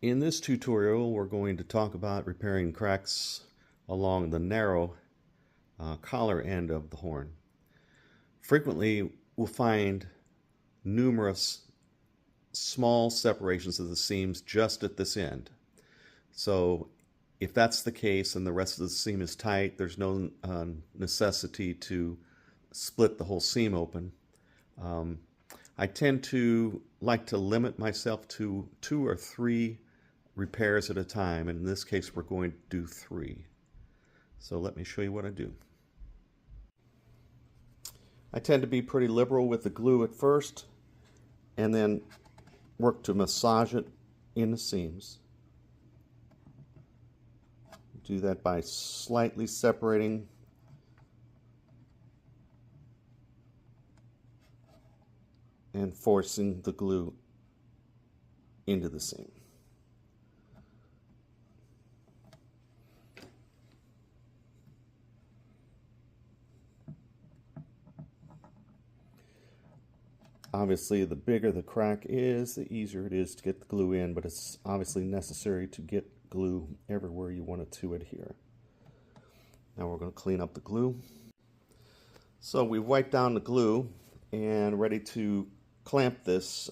In this tutorial, we're going to talk about repairing cracks along the narrow collar end of the horn. Frequently, we'll find numerous small separations of the seams just at this end. So if that's the case and the rest of the seam is tight, there's no necessity to split the whole seam open. I tend to like to limit myself to 2 or 3 repairs at a time, and in this case we're going to do 3. So let me show you what I do. I tend to be pretty liberal with the glue at first and then work to massage it in the seams. Do that by slightly separating and forcing the glue into the seam. Obviously, the bigger the crack is, the easier it is to get the glue in, but it's obviously necessary to get glue everywhere you want it to adhere. Now we're going to clean up the glue. So we've wiped down the glue and ready to clamp this.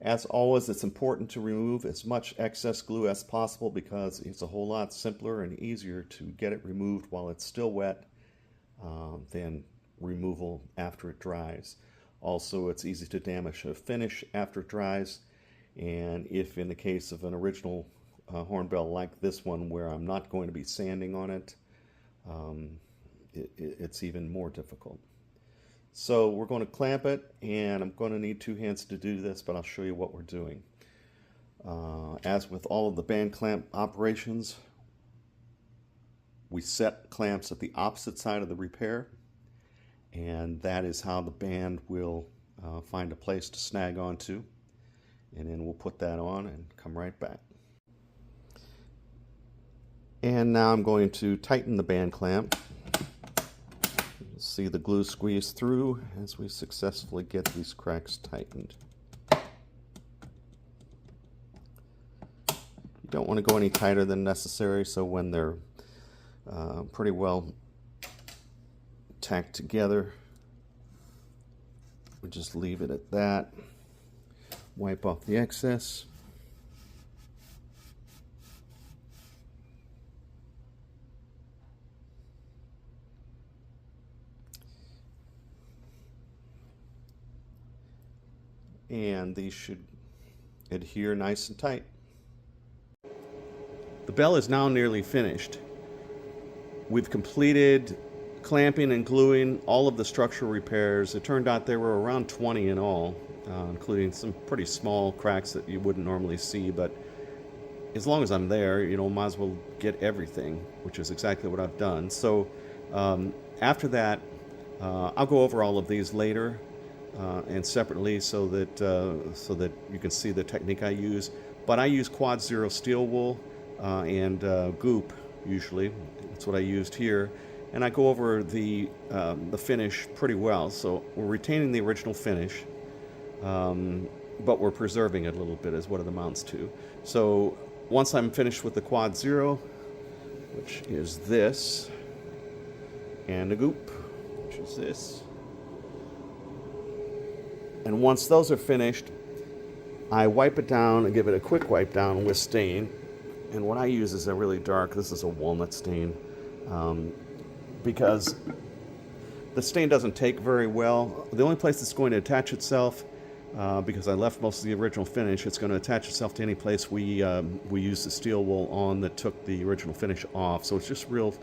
As always, it's important to remove as much excess glue as possible because it's a whole lot simpler and easier to get it removed while it's still wet than removal after it dries. Also, it's easy to damage a finish after it dries, and if in the case of an original horn bell like this one where I'm not going to be sanding on it, it's even more difficult. So we're going to clamp it, and I'm going to need 2 hands to do this, but I'll show you what we're doing. As with all of the band clamp operations, we set clamps at the opposite side of the repair, and that is how the band will find a place to snag onto. And then we'll put that on and come right back. And now I'm going to tighten the band clamp. See the glue squeeze through as we successfully get these cracks tightened. You don't want to go any tighter than necessary, so when they're pretty well tacked together, we just leave it at that. Wipe off the excess. And these should adhere nice and tight. The bell is now nearly finished. We've completed clamping and gluing all of the structural repairs. It turned out there were around 20 in all, including some pretty small cracks that you wouldn't normally see, but as long as I'm there, you know, might as well get everything, which is exactly what I've done. So after that, I'll go over all of these later and separately so that you can see the technique I use. But I use quad zero steel wool and goop usually. That's what I used here. And I go over the finish pretty well. So we're retaining the original finish, but we're preserving it a little bit is what it amounts to. So once I'm finished with the quad zero, which is this, and the goop, which is this, and once those are finished, I wipe it down and give it a quick wipe down with stain. And what I use is a really dark, this is a walnut stain, because the stain doesn't take very well. The only place it's going to attach itself, because I left most of the original finish, it's going to attach itself to any place we used the steel wool on that took the original finish off. So it's just real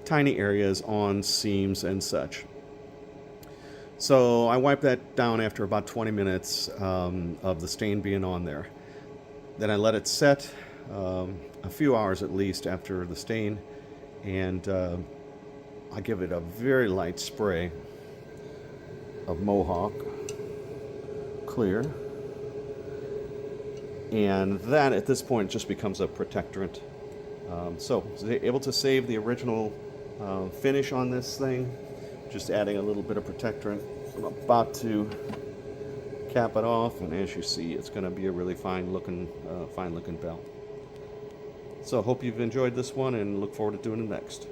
tiny areas on seams and such. So I wipe that down after about 20 minutes of the stain being on there. Then I let it set a few hours at least after the stain, and I give it a very light spray of Mohawk clear, and that at this point just becomes a protectorant. So able to save the original finish on this thing, just adding a little bit of protectorant. I'm about to cap it off, and as you see, it's going to be a really fine looking bell. So I hope you've enjoyed this one and look forward to doing the next.